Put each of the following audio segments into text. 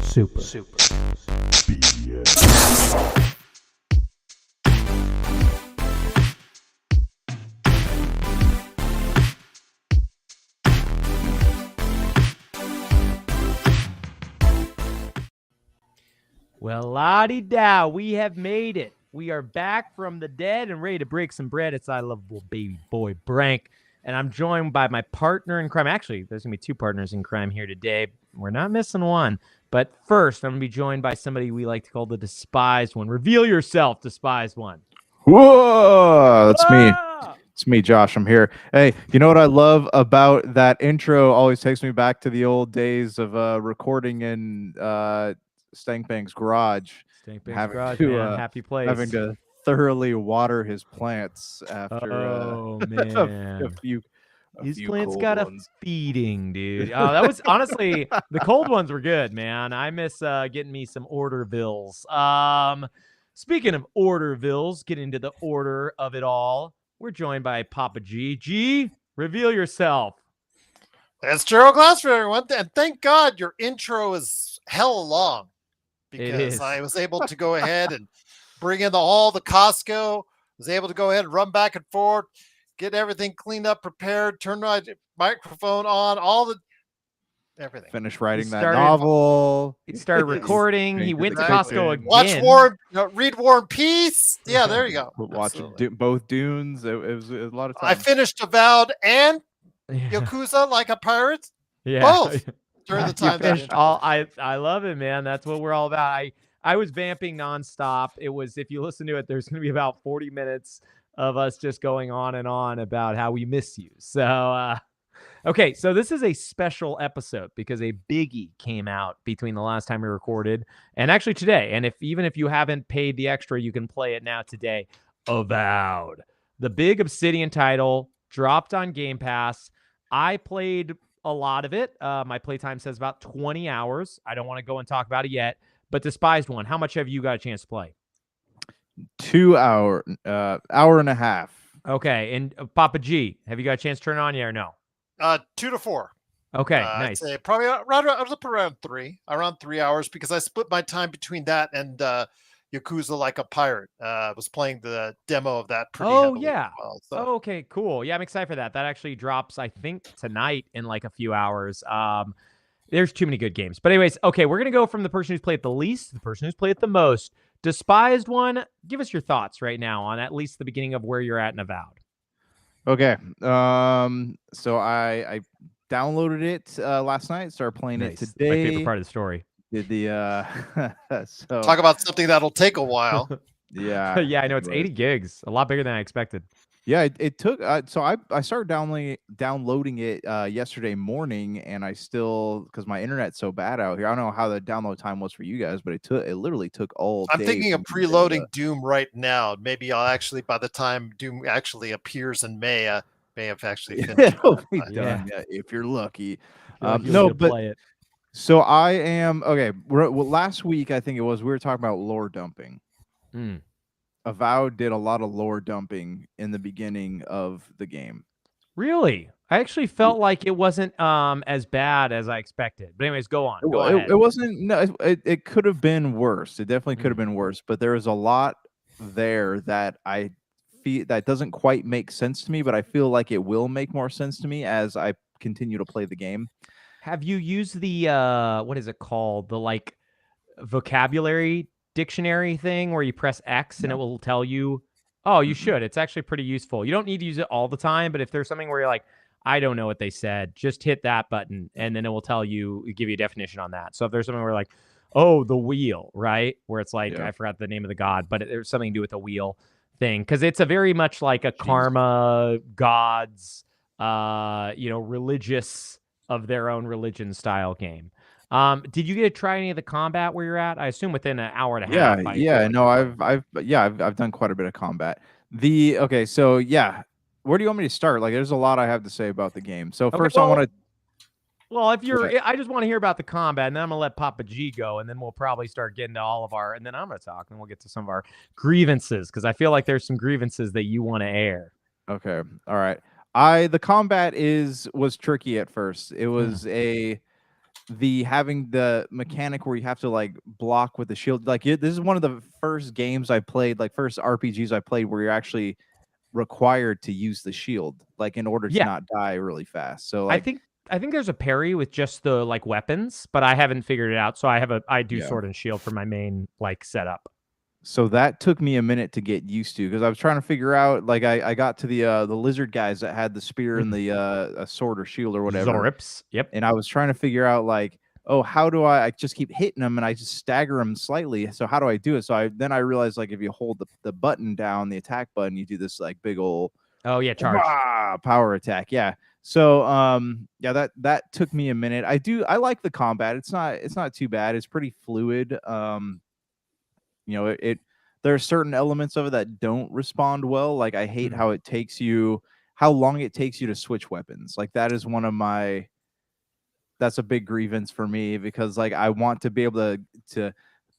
Super BS. Well, la-di-da, we have made it. We are back from the dead and ready to break some bread. It's I Love Baby Boy Brank, and I'm joined by my partner in crime. Actually, there's going to be two partners in crime here today. We're not missing one. But first, I'm going to be joined by somebody we like to call the Despised One. Reveal yourself, Despised One. Whoa, that's me. It's me, Josh. I'm here. Hey, you know what I love about that intro? Always takes me back to the old days of recording in Stankbank's garage. Stankbank's garage, man. Happy place. Having to thoroughly water his plants after man. a few These plants cold got ones. a feeding, dude. Oh, that was honestly the cold ones were good, man. I miss getting me some Ordervilles. Speaking of Ordervilles, getting into the order of it all, we're joined by Papa G. G, reveal yourself. It's Gerald Glass for everyone, and thank God your intro is hell long because I was able to go ahead and bring in all the Costco. Was able to go ahead and run back and forth, get everything cleaned up, prepared, turn my microphone on, everything. Finish writing that novel. He started recording. He went to Costco again. Watch War, read War and Peace. Yeah, there you go. Watch both Dunes. It was a lot of time. I finished Avowed and Yakuza like a pirate. Yeah, both during the time. I love it, man. That's what we're all about. I was vamping nonstop. It was, if you listen to it, there's going to be about 40 minutes of us just going on and on about how we miss you. So, okay, so this is a special episode because a biggie came out between the last time we recorded and actually today. And even if you haven't paid the extra, you can play it now today. Avowed, the big Obsidian title, dropped on Game Pass. I played a lot of it. My playtime says about 20 hours. I don't want to go and talk about it yet. But Despised One, how much have you got a chance to play? 2 hour, hour and a half. Okay, and Papa G, have you got a chance to turn it on yet or no? 2 to 4. Okay, nice. I'd say probably around 3 hours because I split my time between that and Yakuza Like a Pirate. I was playing the demo of that pretty heavily yeah. as well, so. Oh, okay, cool. Yeah, I'm excited for that. That actually drops, I think, tonight in like a few hours. There's too many good games. But anyways, okay, we're going to go from the person who's played the least to the person who's played the most. Despised One, give us your thoughts right now on at least the beginning of where you're at in Avowed. Okay. So I downloaded it last night, started playing it today. My favorite part of the story. Did the so talk about something that'll take a while. Yeah. Yeah, I know it's 80 gigs, a lot bigger than I expected. Yeah, it took. So I started downloading it yesterday morning, and I still, because my internet's so bad out here. I don't know how the download time was for you guys, but it literally took all day. I'm thinking of preloading Doom right now. Maybe I'll actually, by the time Doom actually appears in May, I may have actually finished. Yeah, if you're lucky. No, but play it. So I am okay. Well, last week I think it was, we were talking about lore dumping. Avowed did a lot of lore dumping in the beginning of the game. Really? I actually felt like it wasn't as bad as I expected. But anyways, go on. It wasn't. No, it could have been worse. It definitely could have been worse. But there is a lot there that I feel that doesn't quite make sense to me. But I feel like it will make more sense to me as I continue to play the game. Have you used the what is it called? The like vocabulary dictionary thing where you press X and it will tell you. Oh, you should. It's actually pretty useful. You don't need to use it all the time, but if there's something where you're like, I don't know what they said, just hit that button and then it will tell you, give you a definition on that. So if there's something where like, oh, the wheel, right? Where it's like, I forgot the name of the god, but there's something to do with the wheel thing. Cause it's a very much like a karma gods, religious of their own religion style game. Did you get to try any of the combat where you're at? I assume within an hour and a half. Yeah. No, I've done quite a bit of combat. So where do you want me to start? Like, there's a lot I have to say about the game. So first, I want to. Well, I just want to hear about the combat, and then I'm gonna let Papa G go, and then we'll probably start getting to all of our, and then I'm gonna talk, and we'll get to some of our grievances because I feel like there's some grievances that you want to air. Okay, all right. The combat was tricky at first. It was the having the mechanic where you have to like block with the shield. Like this is one of the first games I played, like first RPGs I played where you're actually required to use the shield, like in order to not die really fast. So like I think there's a parry with just the like weapons, but I haven't figured it out. So I do sword and shield for my main like setup. So that took me a minute to get used to because I was trying to figure out. Like I got to the lizard guys that had the spear and the a sword or shield or whatever. Zorips. Yep. And I was trying to figure out like, oh, how do I just keep hitting them and I just stagger them slightly. So how do I do it? So I realized like if you hold the button down, the attack button, you do this like big old charge power attack. Yeah. So yeah, that took me a minute. I like the combat. It's not too bad. It's pretty fluid. You know, there are certain elements of it that don't respond well. Like I hate how long it takes you to switch weapons. Like that is that's a big grievance for me because like I want to be able to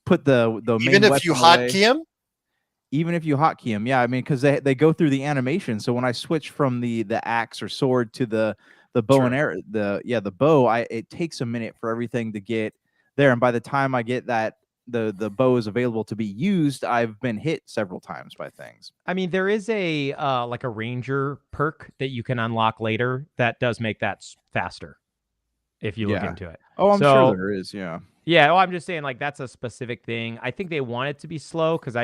put the even if you hotkey them. Even if you hotkey them, yeah. I mean, because they go through the animation. So when I switch from the axe or sword to the bow and arrow, the bow, it takes a minute for everything to get there, and by the time I get that the bow is available to be used, I've been hit several times by things. I mean, there is a like a ranger perk that you can unlock later that does make that faster if you look into it. Oh, I'm sure there is. Yeah. Yeah. Well, I'm just saying like that's a specific thing. I think they want it to be slow because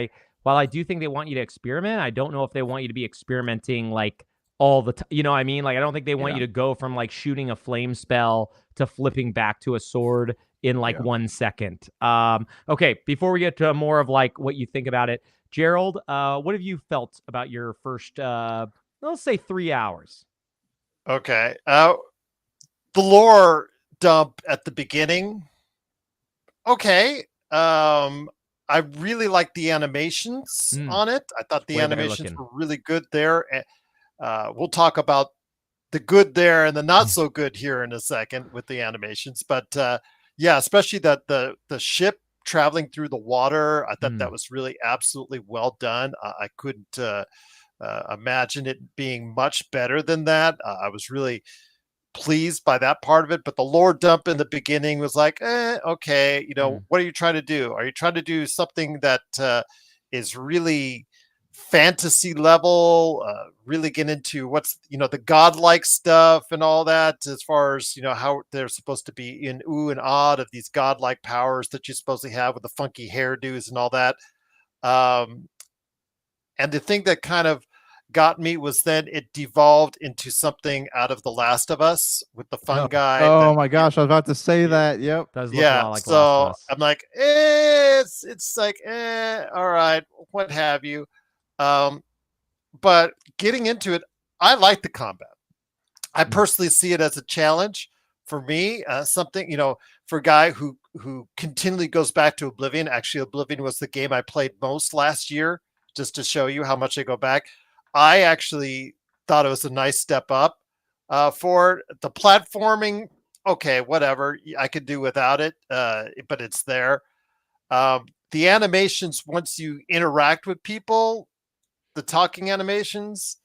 while I do think they want you to experiment, I don't know if they want you to be experimenting like all the time. You know what I mean? Like, I don't think they want you to go from like shooting a flame spell to flipping back to a sword in like 1 second. Okay. Before we get to more of like what you think about it, Gerald, what have you felt about your first, let's say 3 hours? Okay. The lore dump at the beginning. Okay. I really like the animations on it. I thought the animations were really good there. We'll talk about the good there and the not so good here in a second with the animations. But yeah, especially the ship traveling through the water. I thought that was really absolutely well done. I couldn't imagine it being much better than that. I was really pleased by that part of it, but the lore dump in the beginning was like, okay, what are you trying to do? Are you trying to do something that is really fantasy level, really get into what's, the godlike stuff and all that, as far as, how they're supposed to be in ooh and ahd of these godlike powers that you supposedly have with the funky hairdos and all that. And the thing that kind of got me was then it devolved into something out of The Last of Us with the fungi. Oh my gosh, I was about to say that. Yep. Does look a lot like so The Last of Us. I'm like, it's like, all right, what have you. But getting into it, I like the combat. I personally see it as a challenge for me, something, for a guy who continually goes back to Oblivion. Actually, Oblivion was the game I played most last year, just to show you how much I go back. I actually thought it was a nice step up for the platforming. Okay, whatever. I could do without it, but it's there. The animations, once you interact with people, the talking animations,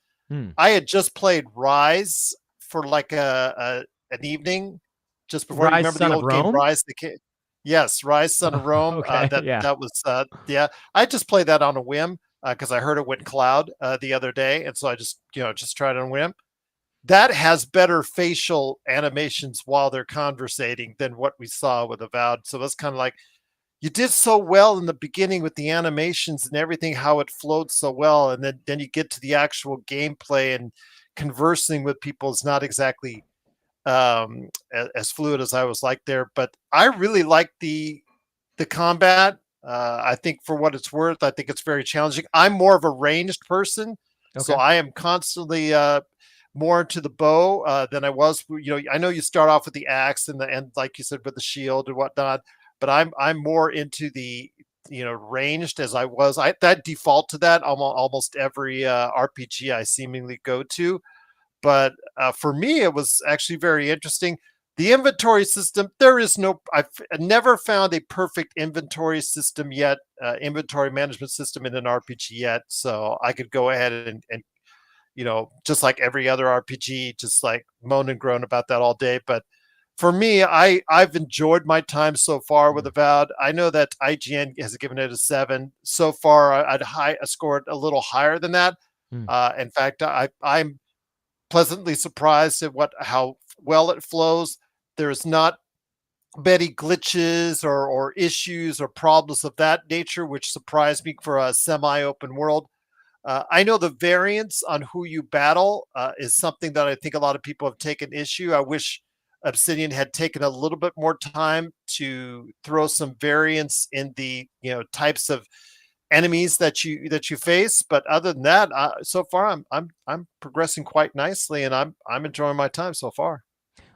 I had just played Rise for like an evening just before. Rise, you remember the old game Rise? Yes, Rise, Son of Rome. Okay, that was I just played that on a whim. Because I heard it went cloud the other day, and so I just tried it on a whim. That has better facial animations while they're conversating than what we saw with Avowed. So that's kind of like, you did so well in the beginning with the animations and everything, how it flowed so well, and then you get to the actual gameplay and conversing with people is not exactly as fluid as I was like there. But I really like the combat. I think for what it's worth, I think it's very challenging. I'm more of a ranged person, so I am constantly more into the bow than I was. I know you start off with the axe and like you said, with the shield and whatnot, but I'm more into the ranged as I was. That default to that almost every RPG I seemingly go to. But for me, it was actually very interesting. The inventory system, I've never found a perfect inventory system yet, inventory management system in an RPG yet. So I could go ahead and just like every other RPG, just like moan and groan about that all day. But for me, I've enjoyed my time so far with Avowed. I know that IGN has given it a 7. So far, I scored a little higher than that. In fact, I'm pleasantly surprised at how well it flows. There's not many glitches or issues or problems of that nature, which surprised me for a semi-open world. I know the variance on who you battle is something that I think a lot of people have taken issue. I wish Obsidian had taken a little bit more time to throw some variance in the types of enemies that you face. But other than that, so far I'm progressing quite nicely, and I'm enjoying my time so far.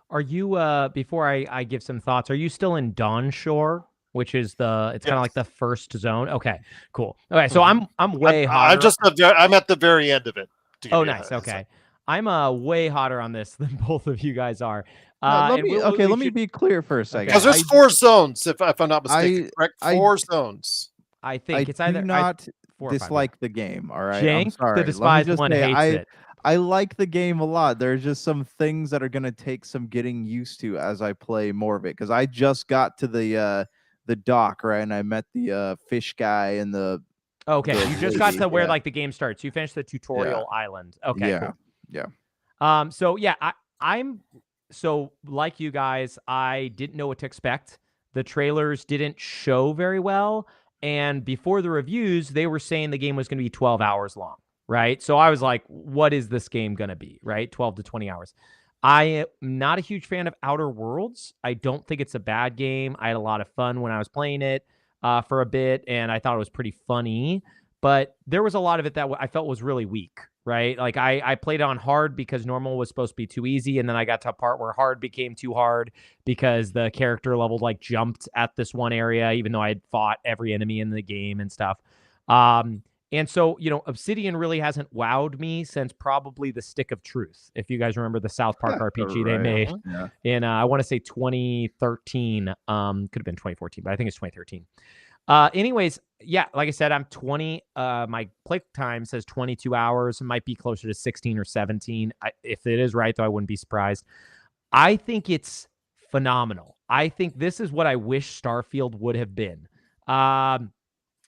Are you before I give some thoughts, are you still in Dawn Shore, which is it's kind of like the first zone? Okay, cool. Okay, so I'm way hotter. I'm at the very end of it. Oh, nice. Okay. I'm way hotter on this than both of you guys are. Let me be clear for a second. Because there's 4 zones, if I'm not mistaken. Correct? 4 zones. I think it's either. I do not dislike the game. All right, Jank, I'm sorry. the despised one, hates it. I like the game a lot. There's just some things that are going to take some getting used to as I play more of it. Because I just got to the dock, right, and I met the fish guy and the. Okay, you just got to where like the game starts. You finished the tutorial island. Okay, cool. Yeah. So yeah, I'm so like you guys. I didn't know what to expect. The trailers didn't show very well, and before the reviews, they were saying the game was going to be 12 hours long. Right. So I was like, what is this game going to be? Right. 12 to 20 hours. I am not a huge fan of Outer Worlds. I don't think it's a bad game. I had a lot of fun when I was playing it for a bit, and I thought it was pretty funny. But there was a lot of it that I felt was really weak. Right. Like I played it on hard because normal was supposed to be too easy. And then I got to a part where hard became too hard because the character level like jumped at this one area, even though I had fought every enemy in the game and stuff. And so, Obsidian really hasn't wowed me since probably the Stick of Truth. If you guys remember the South Park RPG they made in, I want to say 2013, could have been 2014, but I think it's 2013. Anyways, yeah, like I said, I'm 20. My play time says 22 hours. It might be closer to 16 or 17. If it is right, though, I wouldn't be surprised. I think it's phenomenal. I think this is what I wish Starfield would have been.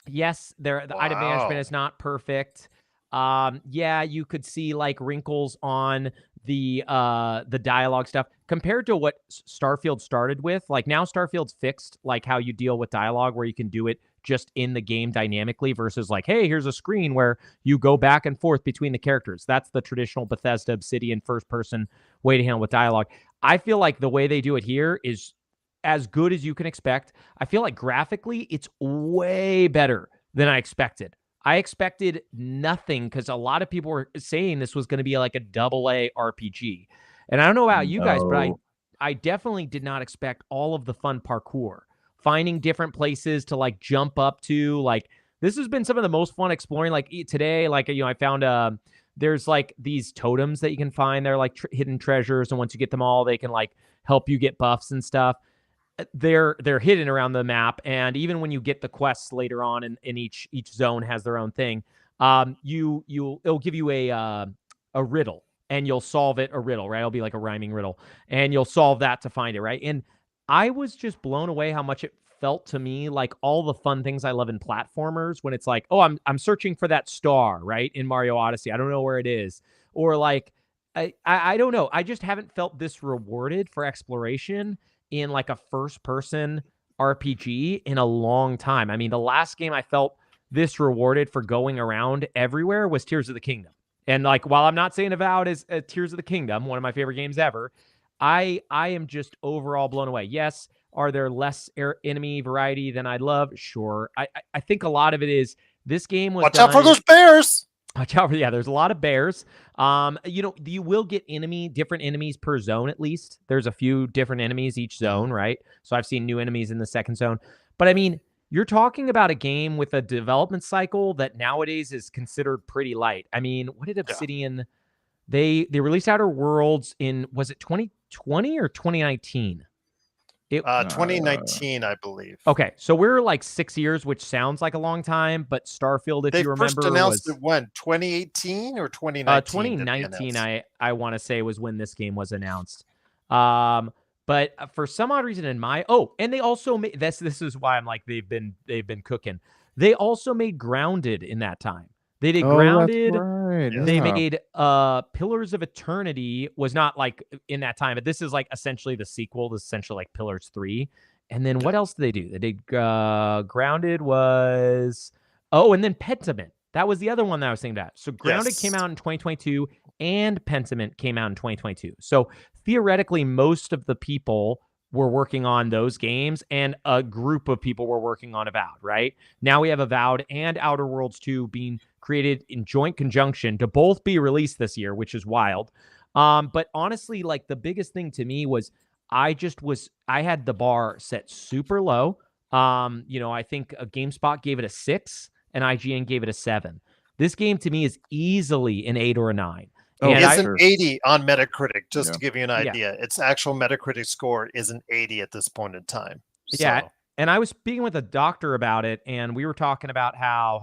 Yes, the item management is not perfect. Yeah, you could see like wrinkles on the dialogue stuff compared to what Starfield started with. Like now Starfield's fixed like how you deal with dialogue where you can do it just in the game dynamically versus like, hey, here's a screen where you go back and forth between the characters. That's the traditional Bethesda Obsidian first person way to handle with dialogue. I feel like the way they do it here is as good as you can expect. I feel like graphically, it's way better than I expected. I expected nothing because a lot of people were saying this was going to be like a AA RPG. And I don't know about you guys, but I definitely did not expect all of the fun parkour. Finding different places to like jump up to. Like this has been some of the most fun exploring. Like today, like, I found there's like these totems that you can find. They're like hidden treasures. And once you get them all, they can like help you get buffs and stuff. They're hidden around the map, and even when you get the quests later on in each zone has their own thing. It'll give you a riddle, and you'll solve it. A riddle, right? It'll be like a rhyming riddle, and you'll solve that to find it, right? And I was just blown away how much it felt to me like all the fun things I love in platformers when it's like, oh, I'm searching for that star, right? In Mario Odyssey, I don't know where it is, or like I don't know. I just haven't felt this rewarded for exploration in like a first-person RPG in a long time. I mean, the last game I felt this rewarded for going around everywhere was Tears of the Kingdom. And like, while I'm not saying Avowed is Tears of the Kingdom, one of my favorite games ever, I am just overall blown away. Yes, are there less enemy variety than I'd love? Sure. I think a lot of it is this game was Watch out for those bears! Watch out for, yeah, there's a lot of bears. You will get different enemies per zone at least. There's a few different enemies each zone, right? So I've seen new enemies in the second zone. But I mean, you're talking about a game with a development cycle that nowadays is considered pretty light. I mean, what did Obsidian... They released Outer Worlds in, was it 2020 or 2019? 2019, I believe. Okay, so we're like 6 years, which sounds like a long time, but Starfield, if you remember, first announced it when 2018 or 2019. 2019, I want to say was when this game was announced. But for some odd reason in and they also made this is why I'm like they've been cooking. They also made Grounded in that time. They did Grounded. That's right. They made Pillars of Eternity was not like in that time, but this is like essentially the sequel. This is essentially like Pillars 3. And then what else did they do? They did Grounded was and then Pentiment. That was the other one that I was thinking about. So Grounded came out in 2022 and Pentiment came out in 2022. So theoretically, most of the people were working on those games and a group of people were working on Avowed, right? Now we have Avowed and Outer Worlds 2 being created in joint conjunction to both be released this year, which is wild. But honestly, like the biggest thing to me was I had the bar set super low. I think GameSpot gave it a 6 and IGN gave it a 7. This game to me is easily an 8 or a 9. It's an 80 on Metacritic, just to give you an idea. Its actual Metacritic score is an 80 at this point in time. So. Yeah, and I was speaking with a doctor about it, and we were talking about how,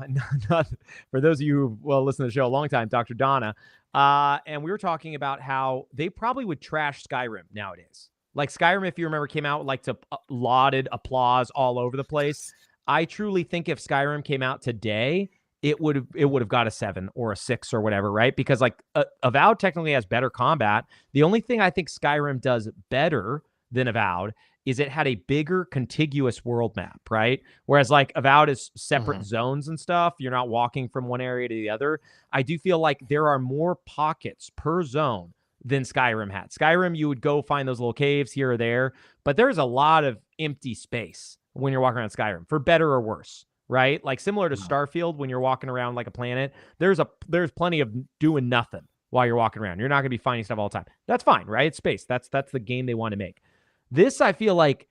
for those of you who listen to the show a long time, Dr. Donna, and we were talking about how they probably would trash Skyrim nowadays. Like Skyrim, if you remember, came out like to lauded applause all over the place. I truly think if Skyrim came out today, it would have got a 7 or a 6 or whatever, right? Because like Avowed technically has better combat. The only thing I think Skyrim does better than Avowed is it had a bigger contiguous world map, right? Whereas like Avowed is separate zones and stuff. You're not walking from one area to the other. I do feel like there are more pockets per zone than Skyrim had. Skyrim, you would go find those little caves here or there, but there's a lot of empty space when you're walking around Skyrim, for better or worse. Right? Like similar to Starfield, when you're walking around like a planet, there's plenty of doing nothing while you're walking around. You're not going to be finding stuff all the time. That's fine, right? It's space. That's the game they want to make. This, I feel like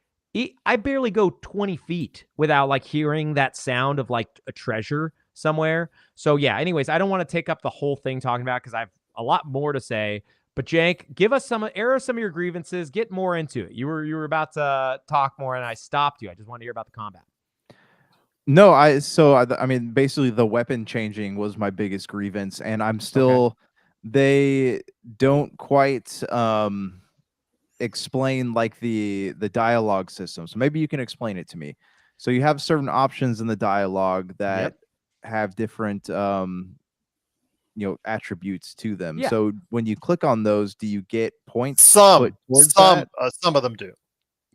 I barely go 20 feet without like hearing that sound of like a treasure somewhere. So yeah, anyways, I don't want to take up the whole thing talking about because I have a lot more to say. But Jank, give us air some of your grievances. Get more into it. You were about to talk more, and I stopped you. I just wanted to hear about the combat. No, I mean, basically the weapon changing was my biggest grievance, and I'm still they don't quite explain like the dialogue system. So maybe you can explain it to me. So you have certain options in the dialogue that have different attributes to them. Yeah. So when you click on those, do you get points? Some of them do.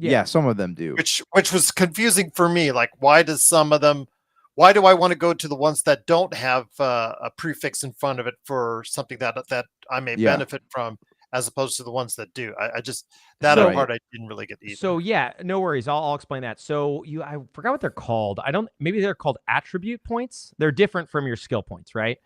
Yeah, some of them do. Which was confusing for me. Like, why do I want to go to the ones that don't have a prefix in front of it for something that I may benefit from, as opposed to the ones that do? I just part I didn't really get either. So yeah, no worries. I'll explain that. So I forgot what they're called. Maybe they're called attribute points. They're different from your skill points, right?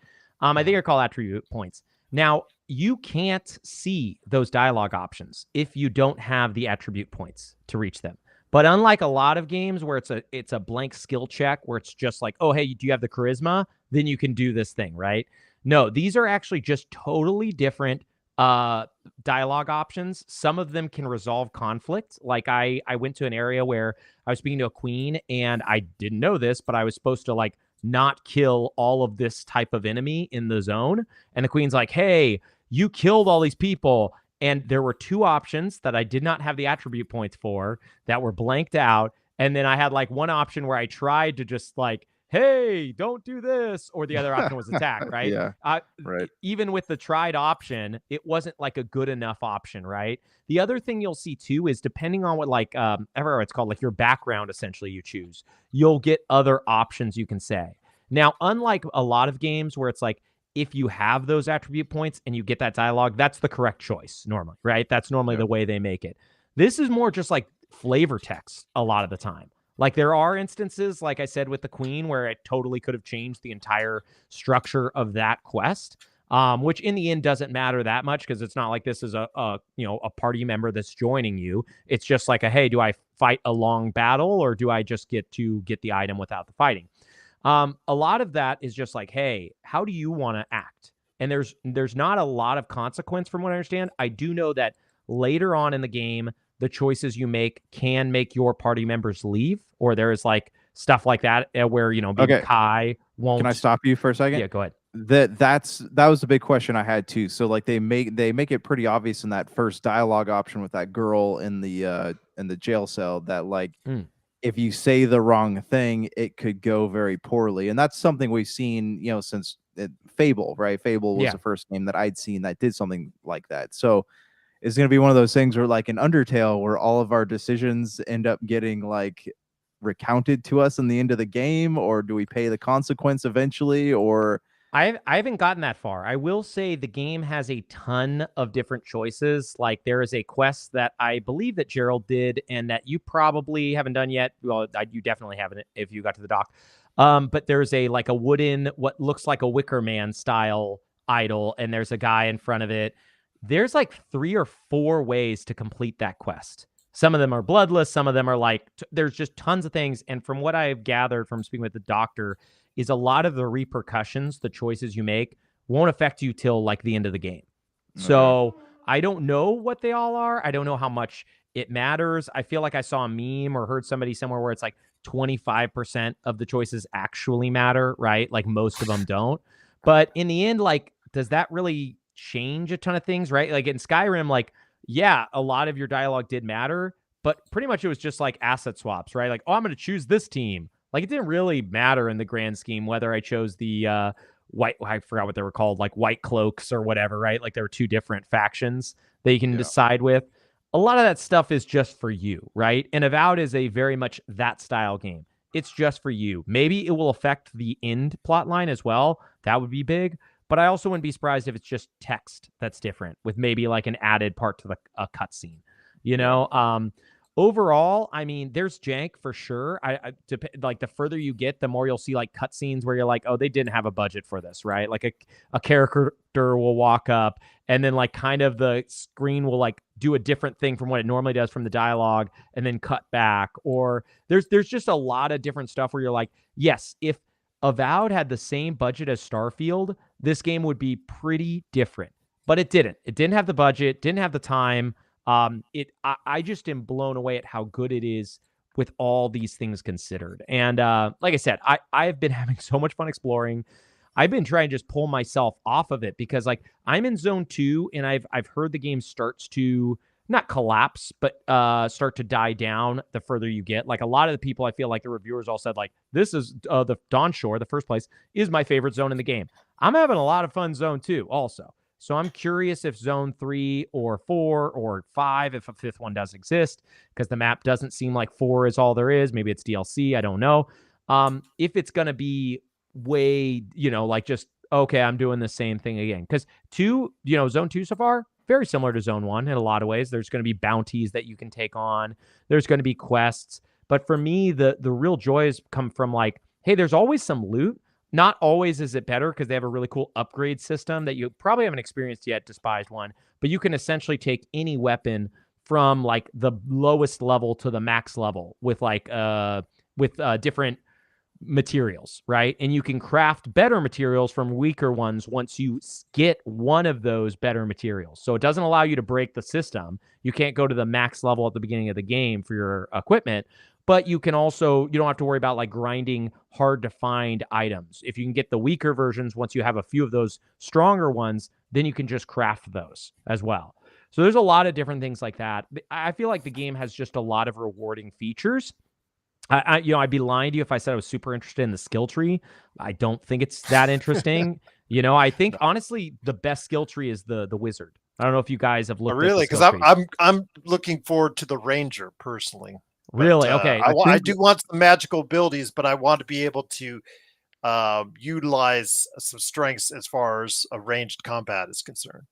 I think they're called attribute points. Now, you can't see those dialogue options if you don't have the attribute points to reach them. But unlike a lot of games where it's a blank skill check where it's just like, oh, hey, do you have the charisma? Then you can do this thing, right? No, these are actually just totally different dialogue options. Some of them can resolve conflict. Like I went to an area where I was speaking to a queen and I didn't know this, but I was supposed to like not kill all of this type of enemy in the zone. And the queen's like, hey, you killed all these people. And there were 2 options that I did not have the attribute points for that were blanked out. And then I had like one option where I tried to just like, hey, don't do this. Or the other option was attack, right? Right. Even with the tried option, it wasn't like a good enough option, right? The other thing you'll see too is depending on what like, it's called like your background, essentially you choose, you'll get other options you can say. Now, unlike a lot of games where it's like, if you have those attribute points and you get that dialogue, that's the correct choice normally, right? That's normally the way they make it. This is more just like flavor text a lot of the time. Like there are instances, like I said, with the queen where it totally could have changed the entire structure of that quest, which in the end doesn't matter that much because it's not like this is a party member that's joining you. It's just like hey, do I fight a long battle or do I just get to get the item without the fighting? A lot of that is just like, hey, how do you want to act? And there's not a lot of consequence from what I understand. I do know that later on in the game, the choices you make can make your party members leave, or there is like stuff like that where, Kai won't. Can I stop you for a second? Yeah, go ahead. That was the big question I had too. So like they make it pretty obvious in that first dialogue option with that girl in the jail cell that like if you say the wrong thing, it could go very poorly. And that's something we've seen, since Fable, right? Fable was the first game that I'd seen that did something like that. So it's going to be one of those things where like in Undertale, where all of our decisions end up getting like recounted to us in the end of the game, or do we pay the consequence eventually? Or I haven't gotten that far. I will say the game has a ton of different choices. Like there is a quest that I believe that Gerald did and that you probably haven't done yet. Well, you definitely haven't if you got to the dock. But there's a wooden, what looks like a Wicker Man style idol, and there's a guy in front of it. There's like 3 or 4 ways to complete that quest. Some of them are bloodless. Some of them are like, there's just tons of things. And from what I've gathered from speaking with the doctor, is a lot of the repercussions, the choices you make, won't affect you till like the end of the game. Okay. So I don't know what they all are. I don't know how much it matters. I feel like I saw a meme or heard somebody somewhere where it's like 25% of the choices actually matter, right? Like most of them don't. But in the end, like, does that really change a ton of things, right? Like in Skyrim, like, yeah, a lot of your dialogue did matter, but pretty much it was just like asset swaps, right? Like, oh, I'm going to choose this team. Like, it didn't really matter in the grand scheme whether I chose the white, I forgot what they were called, like white cloaks or whatever, right? Like there were 2 different factions that you can decide with. A lot of that stuff is just for you, right? And Avowed is a very much that style game. It's just for you. Maybe it will affect the end plot line as well. That would be big. But I also wouldn't be surprised if it's just text that's different with maybe like an added part to a cutscene, you know? Overall, I mean, there's jank for sure. Like the further you get, the more you'll see like cutscenes where you're like, oh, they didn't have a budget for this, right? Like a character will walk up and then like kind of the screen will like do a different thing from what it normally does from the dialogue and then cut back. Or there's just a lot of different stuff where you're like, yes, if Avowed had the same budget as Starfield, this game would be pretty different. But it didn't. It didn't have the budget, didn't have the time. I just am blown away at how good it is with all these things considered. And like I said, I've been having so much fun exploring. I've been trying to just pull myself off of it because like I'm in zone 2 and I've heard the game starts to not collapse, but start to die down the further you get. Like a lot of the people, I feel like the reviewers all said like, this is the Dawn Shore, the first place, is my favorite zone in the game. I'm having a lot of fun zone 2 also. So I'm curious if zone 3 or 4 or 5, if a 5th one does exist, because the map doesn't seem like 4 is all there is. Maybe it's DLC. I don't know. If it's going to be way, like just, okay, I'm doing the same thing again. Because 2, zone 2 so far, very similar to zone 1 in a lot of ways. There's going to be bounties that you can take on. There's going to be quests. But for me, the real joys come from like, hey, there's always some loot. Not always is it better because they have a really cool upgrade system that you probably haven't experienced yet, Despised One, but you can essentially take any weapon from like the lowest level to the max level with different materials, right? And you can craft better materials from weaker ones once you get one of those better materials. So it doesn't allow you to break the system. You can't go to the max level at the beginning of the game for your equipment, but you can also, you don't have to worry about like grinding hard to find items. If you can get the weaker versions, once you have a few of those stronger ones, then you can just craft those as well. So there's a lot of different things like that. I feel like the game has just a lot of rewarding features. I'd be lying to you if I said I was super interested in the skill tree. I don't think it's that interesting. I think honestly the best skill tree is the wizard. I don't know if you guys have looked. Really, because I'm looking forward to the ranger personally. Really? Okay. I do want some magical abilities, but I want to be able to utilize some strengths as far as ranged combat is concerned.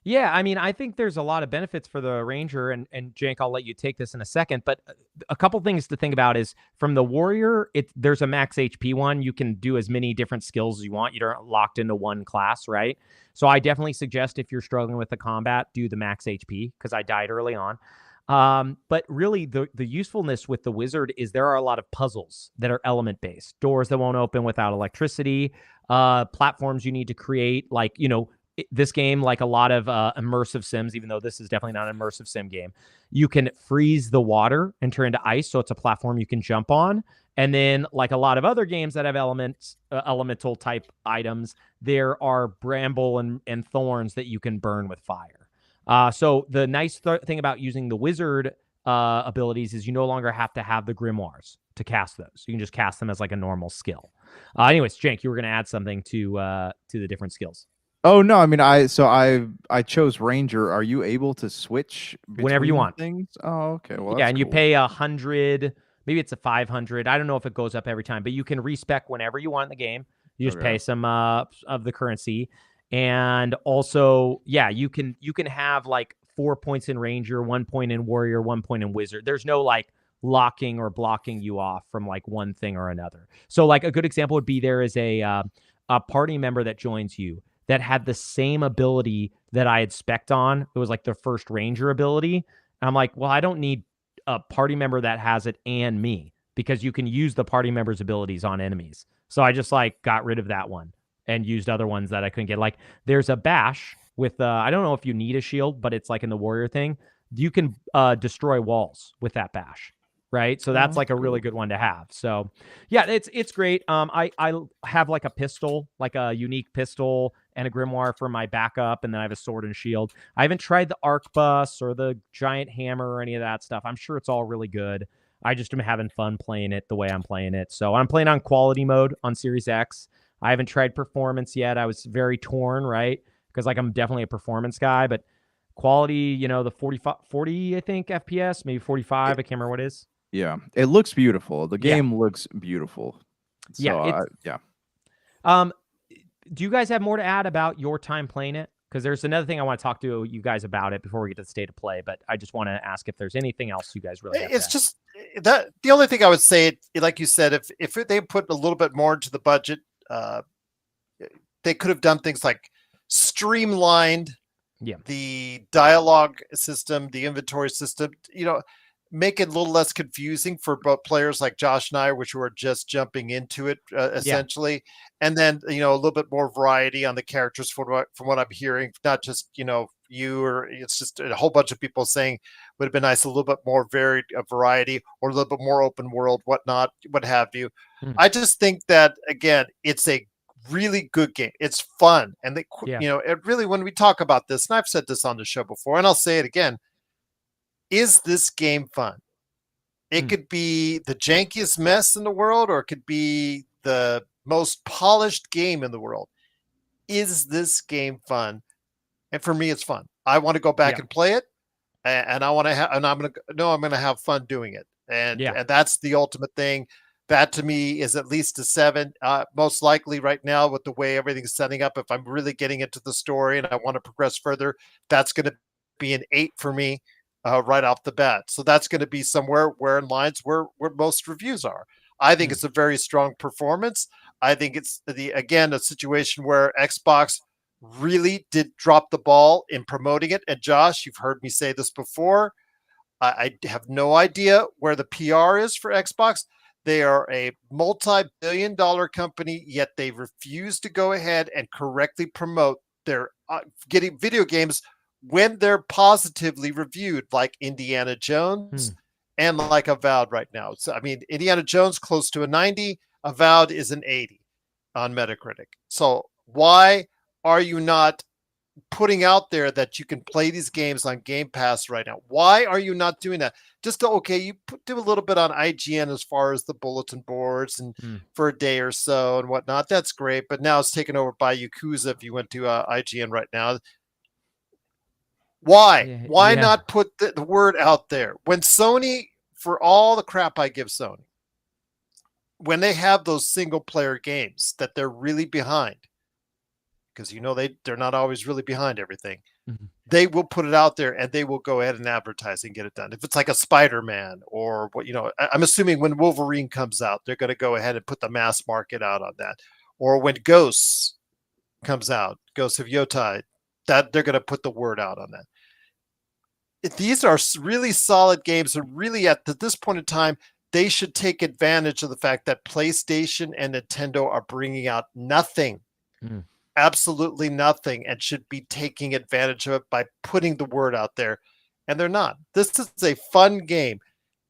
Yeah, I mean, I think there's a lot of benefits for the ranger, and Jank, I'll let you take this in a second, but a couple things to think about is from the warrior, there's a max HP one. You can do as many different skills as you want. You're locked into one class, right? So I definitely suggest if you're struggling with the combat, do the max HP, because I died early on. But really the usefulness with the wizard is there are a lot of puzzles that are element based, doors that won't open without electricity, platforms you need to create, like, this game, like a lot of immersive sims, even though this is definitely not an immersive sim game, you can freeze the water and turn into ice, so it's a platform you can jump on. And then, like a lot of other games that have elemental type items, there are bramble and thorns that you can burn with fire. So the nice thing about using the wizard abilities is you no longer have to have the grimoires to cast those. You can just cast them as like a normal skill. Anyways, Jank, you were going to add something to the different skills. Oh no, I mean I chose Ranger. Are you able to switch Whenever you want things? Oh, okay. Well, yeah, that's and cool. you pay 100, maybe it's a 500. I don't know if it goes up every time, but you can respec whenever you want in the game. You just pay some of the currency. And also, yeah, you can have like 4 points in Ranger, 1 point in Warrior, 1 point in Wizard. There's no like locking or blocking you off from like one thing or another. So like a good example would be there is a party member that joins you that had the same ability that I had spec'd on. It was like the first Ranger ability. And I'm like, well, I don't need a party member that has it and me, because you can use the party member's abilities on enemies. So I just like got rid of that one and used other ones that I couldn't get. Like there's a bash with I don't know if you need a shield, but it's like in the warrior thing. You can destroy walls with that bash. Right. So that's like a really good one to have. So yeah, it's great. I have like a pistol, like a unique pistol and a grimoire for my backup, and then I have a sword and shield. I haven't tried the arquebus or the giant hammer or any of that stuff. I'm sure it's all really good. I just am having fun playing it the way I'm playing it. So I'm playing on quality mode on Series X. I haven't tried performance yet. I was very torn, right? Because like I'm definitely a performance guy, but quality, the 40, I think, FPS, maybe 45. I can't remember what it is. Yeah, it looks beautiful. The game looks beautiful. So, yeah. Do you guys have more to add about your time playing it? Because there's another thing I want to talk to you guys about it before we get to the state of play. But I just want to ask if there's anything else you guys really have It's just that the only thing I would say, like you said, if they put a little bit more into the budget, they could have done things like streamlined the dialogue system, the inventory system, make it a little less confusing for both players like Josh and I, which were just jumping into it essentially. And then, a little bit more variety on the characters from what I'm hearing, not just, you, or it's just a whole bunch of people saying would have been nice, a little bit more varied variety, or a little bit more open world, whatnot, what have you. I just think that, again, it's a really good game. It's fun. And it really, when we talk about this, and I've said this on the show before, and I'll say it again, is this game fun? It could be the jankiest mess in the world, or it could be the most polished game in the world. Is this game fun? And for me, it's fun. I want to go back and play it, and I want to have, and I'm going to have fun doing it. And that's the ultimate thing. That to me is at least a 7. Most likely right now, with the way everything's setting up, if I'm really getting into the story and I want to progress further, that's going to be an 8 for me. Right off the bat. So that's going to be somewhere where in lines where most reviews are. I think it's a very strong performance. I think it's again, a situation where Xbox really did drop the ball in promoting it. And Josh, you've heard me say this before. I have no idea where the PR is for Xbox. They are a multi-billion-dollar company, yet they refuse to go ahead and correctly promote their getting video games when they're positively reviewed, like Indiana Jones and like Avowed right now. So, I mean, Indiana Jones close to a 90, Avowed is an 80 on Metacritic. So why are you not putting out there that you can play these games on Game Pass right now? Why are you not doing that? Just to, you do a little bit on IGN as far as the bulletin boards and for a day or so and whatnot. That's great. But now it's taken over by Yakuza. If you went to IGN right now, why not put the word out there? When Sony, for all the crap I give Sony, when they have those single player games that they're really behind, because they're not always really behind everything, they will put it out there and they will go ahead and advertise and get it done. If it's like a Spider-Man or what, I'm assuming when Wolverine comes out, they're going to go ahead and put the mass market out on that. Or when Ghosts comes out, Ghosts of Yotai, that they're going to put the word out on that. These are really solid games, and really at this point in time, they should take advantage of the fact that PlayStation and Nintendo are bringing out nothing absolutely nothing and should be taking advantage of it by putting the word out there. And they're not. This is a fun game.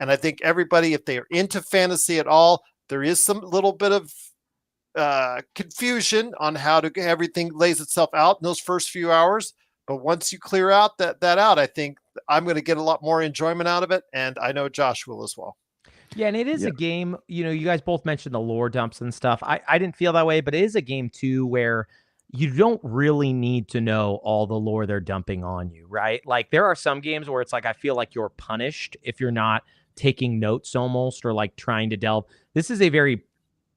And I think everybody, if they are into fantasy at all, there is some little bit of confusion on how to everything lays itself out in those first few hours. But once you clear out that out, I think I'm going to get a lot more enjoyment out of it. And I know Josh will as well. Yeah, and it is a game, you guys both mentioned the lore dumps and stuff. I didn't feel that way, but it is a game too where you don't really need to know all the lore they're dumping on you, right? Like there are some games where it's like I feel like you're punished if you're not taking notes almost or like trying to delve. This is a very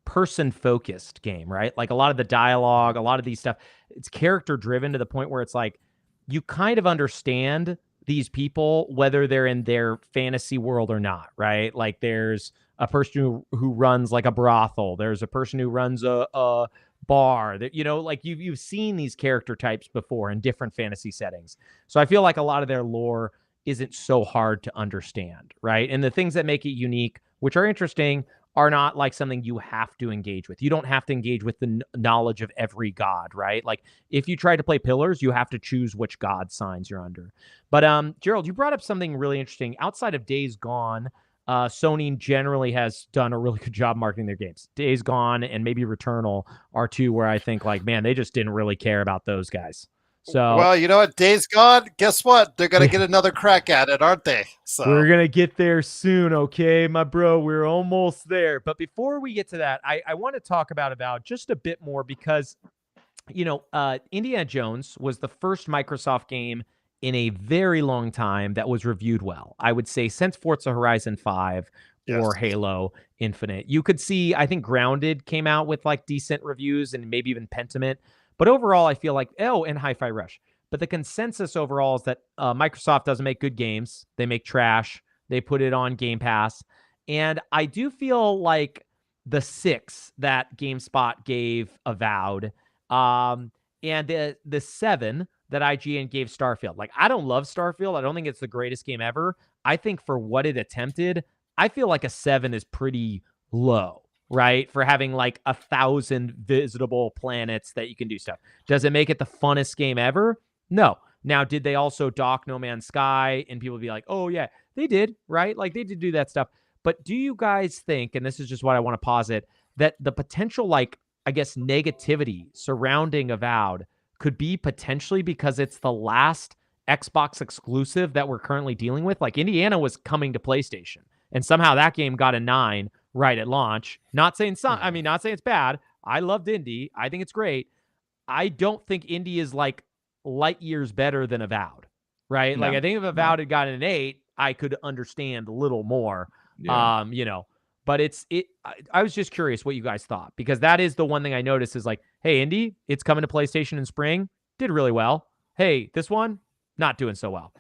person-focused game, right? Like a lot of the dialogue, a lot of these stuff, it's character-driven to the point where it's like you kind of understand these people, whether they're in their fantasy world or not, right? Like there's a person who runs like a brothel. There's a person who runs a bar that, like you've seen these character types before in different fantasy settings. So I feel like a lot of their lore isn't so hard to understand, right? And the things that make it unique, which are interesting, are not like something you have to engage with. You don't have to engage with the knowledge of every god, right? Like if you try to play Pillars, you have to choose which god signs you're under. But Gerald, you brought up something really interesting. Outside of Days Gone, Sony generally has done a really good job marketing their games. Days Gone and maybe Returnal are two where I think like, man, they just didn't really care about those guys. So, well, you know what? Days Gone, guess what? They're going to get another crack at it, aren't they? So we're going to get there soon, okay, my bro? We're almost there. But before we get to that, I want to talk about Avowed just a bit more because, Indiana Jones was the first Microsoft game in a very long time that was reviewed well. I would say since Forza Horizon 5 or Halo Infinite. You could see, I think Grounded came out with like decent reviews and maybe even Pentiment. But overall, I feel like, and Hi-Fi Rush. But the consensus overall is that Microsoft doesn't make good games. They make trash. They put it on Game Pass. And I do feel like the 6 that GameSpot gave Avowed, and the 7 that IGN gave Starfield. Like, I don't love Starfield. I don't think it's the greatest game ever. I think for what it attempted, I feel like a 7 is pretty low, right? For having like 1,000 visitable planets that you can do stuff. Does it make it the funnest game ever? No. Now, did they also dock No Man's Sky? And people be like, oh, yeah, they did, right? Like, they did do that stuff. But do you guys think, and this is just what I want to posit, that the potential, like, I guess, negativity surrounding Avowed could be potentially because it's the last Xbox exclusive that we're currently dealing with? Like, Indiana was coming to PlayStation, and somehow that game got a 9 right at launch. Not saying not saying it's bad. I loved Indy. I think it's great. I don't think Indy is like light years better than Avowed, right? No, like I think if Avowed had gotten an 8, I could understand a little more. Yeah. But I was just curious what you guys thought, because that is the one thing I noticed is like, hey, Indy, it's coming to PlayStation in spring, did really well. Hey, this one, not doing so well.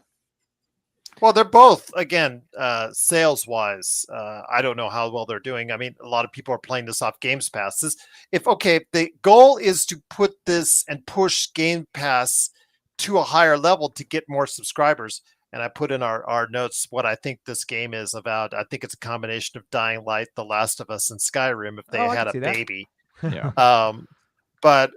Well, they're both, again, sales-wise. I don't know how well they're doing. I mean, a lot of people are playing this off Games Pass. If the goal is to put this and push Game Pass to a higher level to get more subscribers, and I put in our notes what I think this game is about. I think it's a combination of Dying Light, The Last of Us, and Skyrim if they had a baby. Yeah. But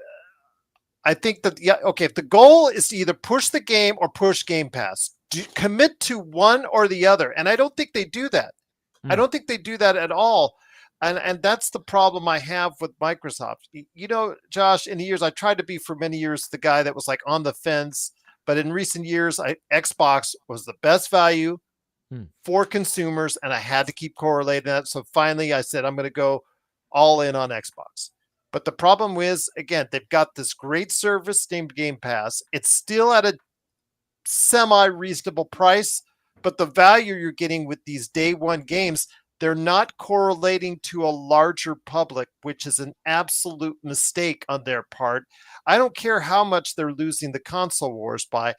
I think that, if the goal is to either push the game or push Game Pass, commit to one or the other. And I don't think they do that. I don't think they do that at all. And that's the problem I have with Microsoft. Josh, in the years, I tried to be for many years the guy that was like on the fence. But in recent years, Xbox was the best value for consumers, and I had to keep correlating that. So finally, I said, I'm going to go all in on Xbox. But the problem is, again, they've got this great service named Game Pass. It's still at a semi-reasonable price, but the value you're getting with these day one games, they're not correlating to a larger public, which is an absolute mistake on their part. I don't care how much they're losing the console wars by.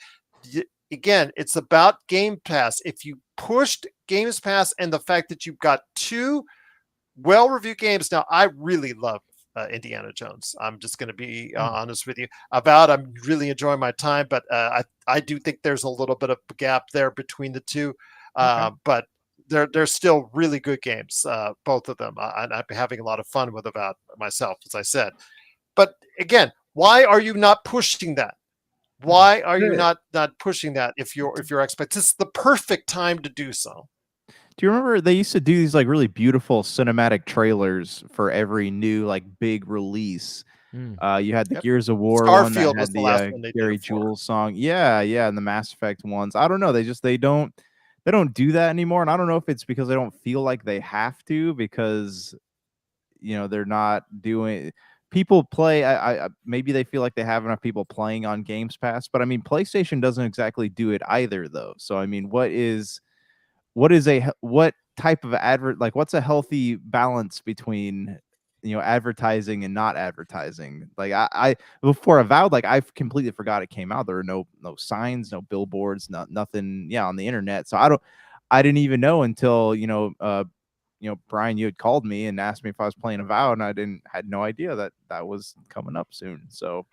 Again, it's about Game Pass. If you pushed Games Pass and the fact that you've got 2 well-reviewed games. Now, I really love Indiana Jones. I'm just going to be honest with you. Avowed, I'm really enjoying my time, but I do think there's a little bit of a gap there between the two. But they're still really good games, both of them. I've been having a lot of fun with Avowed myself, as I said. But again, Why are you not pushing that? Why are you not pushing that? If you're expect, this is the perfect time to do so. Do you remember they used to do these like really beautiful cinematic trailers for every new like big release? You had the Gears of War one that Starfield was had the last the one they did Gary it for. Jules song. Yeah, and the Mass Effect ones. I don't know. They don't do that anymore. And I don't know if it's because they don't feel like they have to, because they're not doing people play. I maybe they feel like they have enough people playing on Games Pass, but I mean PlayStation doesn't exactly do it either though. So I mean, what type of what's a healthy balance between advertising and not advertising? Like I before Avowed, like I completely forgot it came out. There were no signs, no billboards, nothing on the internet. So I didn't even know until Brian, you had called me and asked me if I was playing Avowed, and had no idea that was coming up soon. So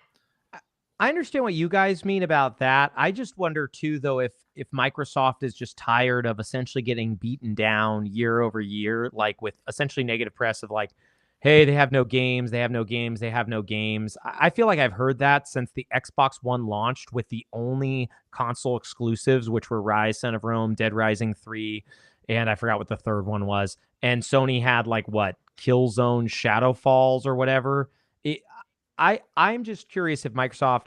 I understand what you guys mean about that. I just wonder too, though, if Microsoft is just tired of essentially getting beaten down year over year, like with essentially negative press of like, hey, they have no games, they have no games, they have no games. I feel like I've heard that since the Xbox One launched, with the only console exclusives, which were Rise, Son of Rome, Dead Rising 3, and I forgot what the third one was. And Sony had like what, Killzone Shadow Falls or whatever. I'm just curious if Microsoft.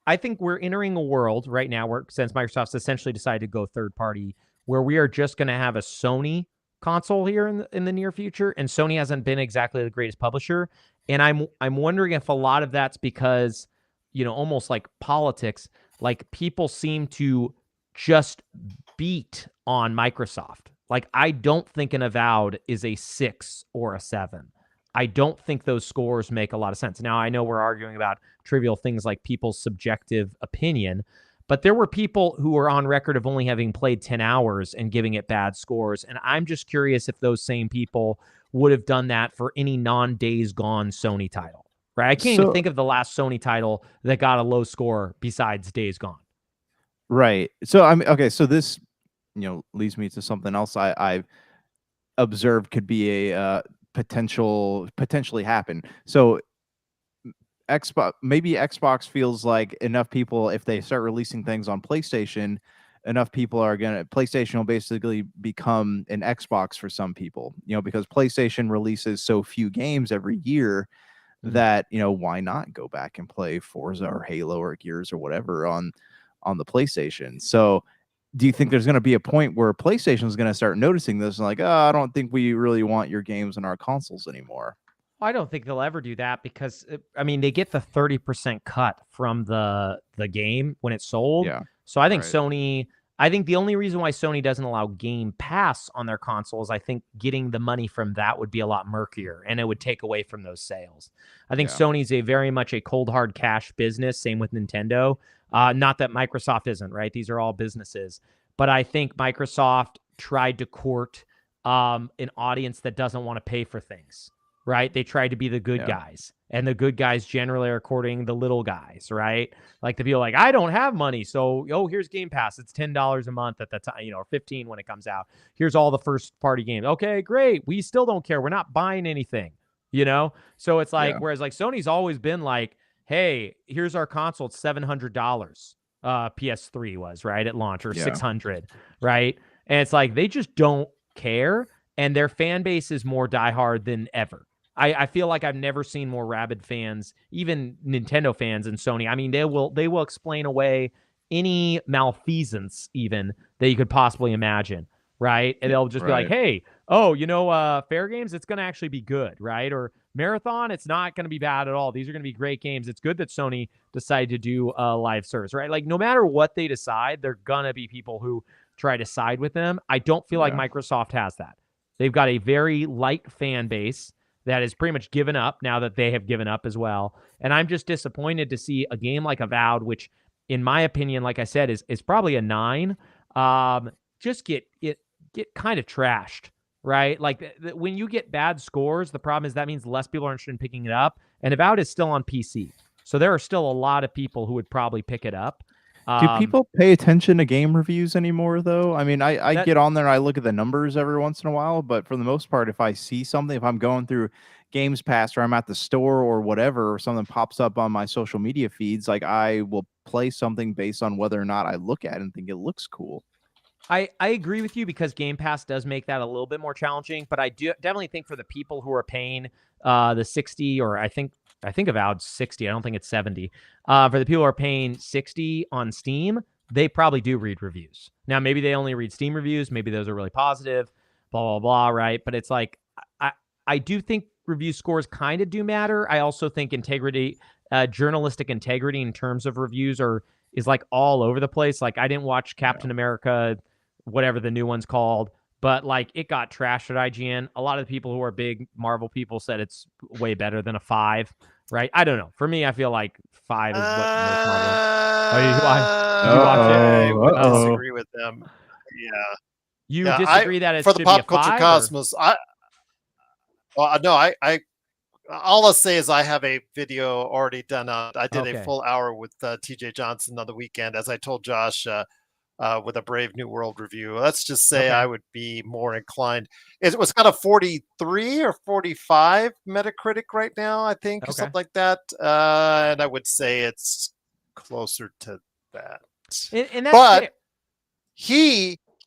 I think we're entering a world right now where, since Microsoft's essentially decided to go third party, where we are just going to have a Sony console here in the near future, and Sony hasn't been exactly the greatest publisher, and I'm wondering if a lot of that's because almost like politics, like people seem to just beat on Microsoft. Like I don't think an Avowed is a 6 or a 7. I don't think those scores make a lot of sense. Now, I know we're arguing about trivial things like people's subjective opinion, but there were people who were on record of only having played 10 hours and giving it bad scores. And I'm just curious if those same people would have done that for any non-Days Gone Sony title, right? I can't even think of the last Sony title that got a low score besides Days Gone. Right. So I mean, okay. So this, leads me to something else I've observed could be a potentially happen. So Xbox feels like enough people, if they start releasing things on PlayStation, enough people are PlayStation will basically become an Xbox for some people, because PlayStation releases so few games every year that, why not go back and play Forza or Halo or Gears or whatever on the PlayStation? So do you think there's going to be a point where PlayStation is going to start noticing this and like, I don't think we really want your games on our consoles anymore? I don't think they'll ever do that because, I mean, they get the 30% cut from the game when it's sold. Yeah. So I think I think the only reason why Sony doesn't allow Game Pass on their consoles, I think getting the money from that would be a lot murkier and it would take away from those sales. I think Sony's very much a cold hard cash business. Same with Nintendo. Not that Microsoft isn't, right? These are all businesses. But I think Microsoft tried to court an audience that doesn't want to pay for things. Right? They try to be the good guys, and the good guys generally are courting the little guys, right? Like the people like, I don't have money, so here's Game Pass. It's $10 a month at the time, or $15 when it comes out. Here's all the first party games. Okay, great. We still don't care. We're not buying anything, So it's like, whereas like Sony's always been like, hey, here's our console. It's $700. PS3 was right at launch, or $600, right? And it's like they just don't care, and their fan base is more diehard than ever. I feel like I've never seen more rabid fans, even Nintendo fans and Sony. I mean, they will explain away any malfeasance even that you could possibly imagine, right? And they'll just be like, hey, Fair Games, it's going to actually be good, right? Or Marathon, it's not going to be bad at all. These are going to be great games. It's good that Sony decided to do a live service, right? Like no matter what they decide, there are going to be people who try to side with them. I don't feel like Microsoft has that. They've got a very light fan base that is pretty much given up now that they have given up as well. And I'm just disappointed to see a game like Avowed, which in my opinion, like I said, is probably a 9, just get kind of trashed, right? Like when you get bad scores, the problem is that means less people are interested in picking it up. And Avowed is still on PC. So there are still a lot of people who would probably pick it up. Do people pay attention to game reviews anymore, though? I mean, I get on there and I look at the numbers every once in a while, but for the most part, if I see something, if I'm going through Games Pass or I'm at the store or whatever, or something pops up on my social media feeds, like I will play something based on whether or not I look at it and think it looks cool. I agree with you because Game Pass does make that a little bit more challenging, but I do definitely think for the people who are paying the 60, or I think Avowed 60, I don't think it's 70. For the people who are paying 60 on Steam, they probably do read reviews. Now, maybe they only read Steam reviews, maybe those are really positive, blah, blah, blah, right? But it's like, I do think review scores kind of do matter. I also think integrity, journalistic integrity in terms of reviews is like all over the place. Like I didn't watch Captain America, whatever the new one's called, but like it got trashed at IGN. A lot of the people who are big Marvel people said it's way better than a 5, right? I don't know. For me, I feel like 5 is what most Marvel. Did you watch it? I would disagree with them. Yeah. You disagree that it for should the pop be a culture 5, cosmos. All I'll say is I have a video already done. I did a full hour with TJ Johnson on the weekend, as I told Josh, with a Brave New World review. Let's just say I would be more inclined. It was kind of 43 or 45 Metacritic right now, I think, or something like that. And I would say it's closer to that. And that's but fair.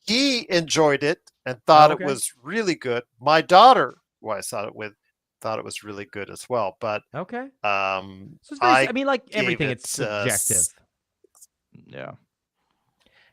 He enjoyed it and thought it was really good. My daughter, who I saw it with, thought it was really good as well. But so it's very, I mean, like everything, it's subjective.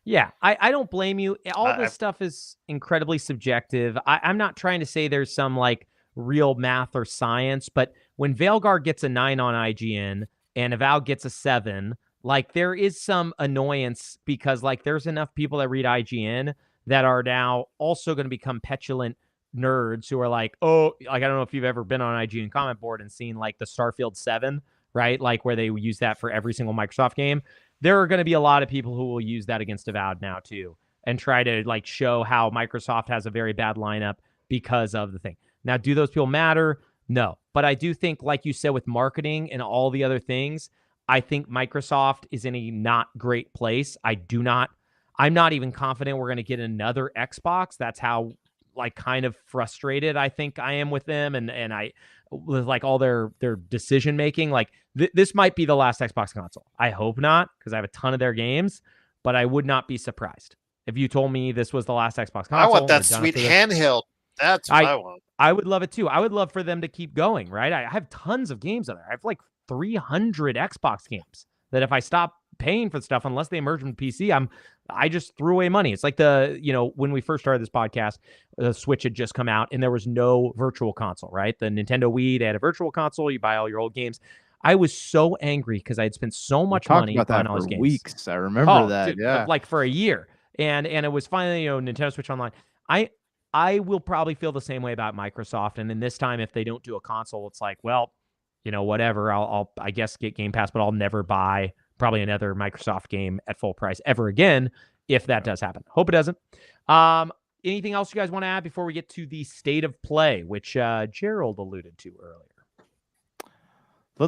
Yeah, I don't blame you. All this stuff is incredibly subjective. I'm not trying to say there's some like real math or science, but when Veilguard gets a 9 on IGN and Avowed gets a 7, like there is some annoyance because like there's enough people that read IGN that are now also going to become petulant nerds who are like, oh, like I don't know if you've ever been on an IGN comment board and seen like the Starfield 7, right? Like where they use that for every single Microsoft game. There are going to be a lot of people who will use that against Avowed now too and try to like show how Microsoft has a very bad lineup because of the thing. Now, do those people matter? No. But I do think, like you said, with marketing and all the other things, I think Microsoft is in a not great place. I'm not even confident we're going to get another Xbox. That's how like kind of frustrated I think I am with them and I with like all their decision making. Like this might be the last Xbox console. I hope not, because I have a ton of their games, but I would not be surprised if you told me this was the last Xbox console. I want that sweet handheld. That's what I want. I would love it too. I would love for them to keep going, right? I have tons of games on there. I have like 300 Xbox games that if I stop paying for stuff, unless they merge with PC, I just threw away money. It's like when we first started this podcast, the Switch had just come out and there was no virtual console, right? The Nintendo Wii, they had a virtual console. You buy all your old games. I was so angry because I had spent so much money buying all these games. Weeks. I remember that. Dude, like for a year. And it was finally, Nintendo Switch Online. I will probably feel the same way about Microsoft. And then this time, if they don't do a console, it's like, well, whatever. I'll I guess get Game Pass, but I'll never buy probably another Microsoft game at full price ever again if that does happen. Hope it doesn't. Anything else you guys want to add before we get to the state of play, which Gerald alluded to earlier?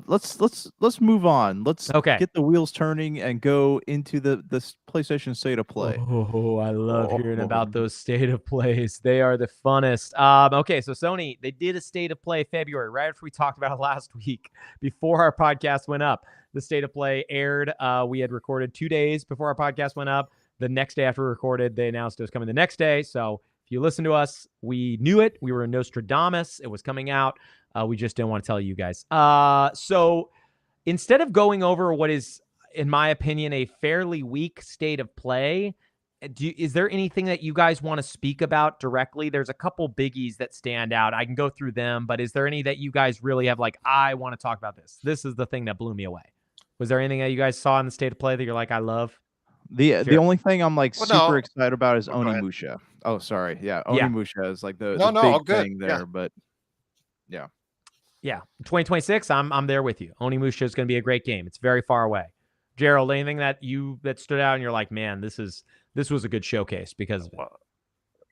Let's move on. Let's get the wheels turning and go into the PlayStation State of Play. Oh, I love hearing about those State of Plays. They are the funnest. Okay, so Sony, they did a State of Play February, right after we talked about it last week, before our podcast went up. The State of Play aired. We had recorded 2 days before our podcast went up. The next day after we recorded, they announced it was coming the next day. So if you listen to us, we knew it. We were in Nostradamus. It was coming out. We just didn't want to tell you guys. So instead of going over what is, in my opinion, a fairly weak State of Play, is there anything that you guys want to speak about directly? There's a couple biggies that stand out. I can go through them, but is there any that you guys really have like, I want to talk about this? This is the thing that blew me away. Was there anything that you guys saw in the State of Play that you're like, I love? The only thing I'm like super excited about is Onimusha. Oh, sorry. Yeah, Onimusha is like the big thing there, but yeah. 2026, I'm there with you. Onimusha is going to be a great game. It's very far away. Gerald, anything that stood out and you're like, man, this was a good showcase because of it?